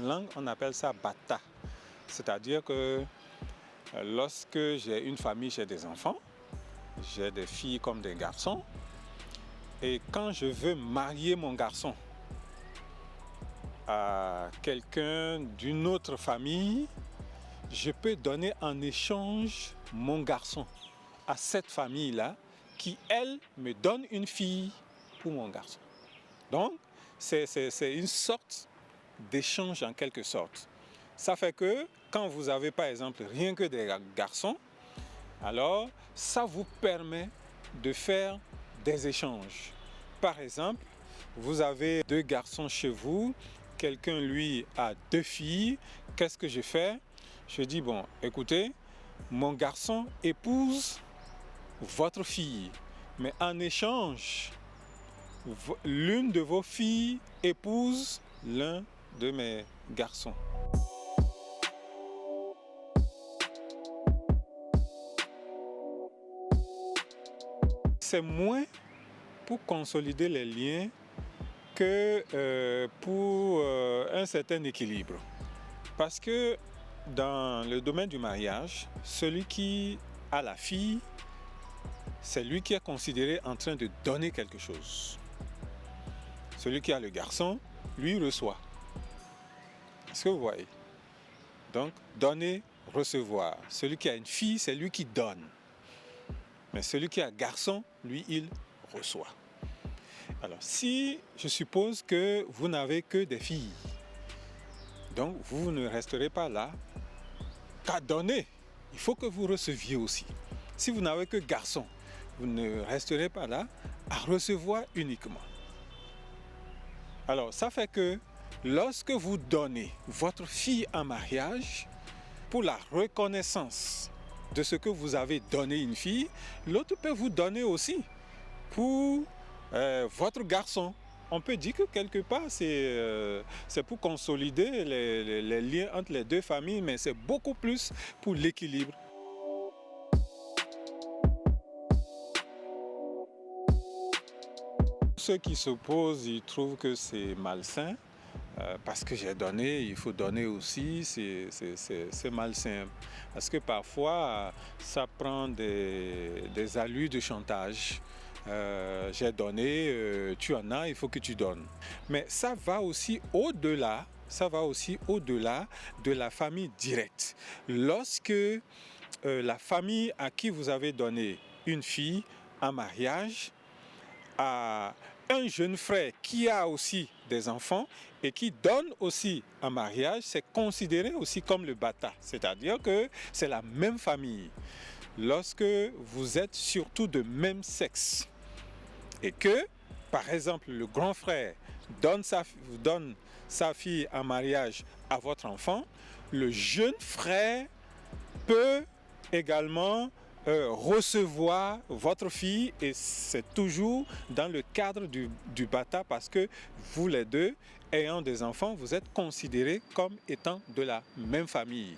langue, on appelle ça bata. C'est-à-dire que lorsque j'ai une famille, j'ai des enfants, j'ai des filles comme des garçons. Et quand je veux marier mon garçon à quelqu'un d'une autre famille, je peux donner en échange mon garçon à cette famille-là qui, elle, me donne une fille pour mon garçon. Donc, c'est une sorte d'échange en quelque sorte. Ça fait que quand vous avez par exemple rien que des garçons, alors ça vous permet de faire des échanges. Par exemple, vous avez 2 garçons chez vous, quelqu'un lui a 2 filles, qu'est-ce que je fais? Je dis bon, écoutez, mon garçon épouse votre fille, mais en échange, l'une de vos filles épouse l'un de mes garçons. C'est moins pour consolider les liens que pour un certain équilibre. Parce que dans le domaine du mariage, celui qui a la fille, c'est lui qui est considéré en train de donner quelque chose. Celui qui a le garçon, lui reçoit. Est-ce que vous voyez? Donc, donner, recevoir. Celui qui a une fille, c'est lui qui donne. Mais celui qui a un garçon, lui, il reçoit. Alors, si je suppose que vous n'avez que des filles, donc vous ne resterez pas là qu'à donner. Il faut que vous receviez aussi. Si vous n'avez que garçon, vous ne resterez pas là à recevoir uniquement. Alors, ça fait que lorsque vous donnez votre fille en mariage, pour la reconnaissance de ce que vous avez donné une fille, l'autre peut vous donner aussi pour votre garçon. On peut dire que quelque part, c'est pour consolider les liens entre les 2 familles, mais c'est beaucoup plus pour l'équilibre. Ceux qui s'opposent, ils trouvent que c'est malsain. Parce que j'ai donné, il faut donner aussi, c'est malsain. Parce que parfois, ça prend des allures de chantage. J'ai donné, tu en as, il faut que tu donnes. Mais ça va aussi au-delà, de la famille directe. Lorsque la famille à qui vous avez donné une fille en mariage a un jeune frère qui a aussi des enfants et qui donne aussi en mariage, c'est considéré aussi comme le bata. C'est-à-dire que c'est la même famille. Lorsque vous êtes surtout de même sexe et que, par exemple, le grand frère donne sa fille en mariage à votre enfant, le jeune frère peut également recevoir votre fille et c'est toujours dans le cadre du bata parce que vous les deux, ayant des enfants, vous êtes considérés comme étant de la même famille.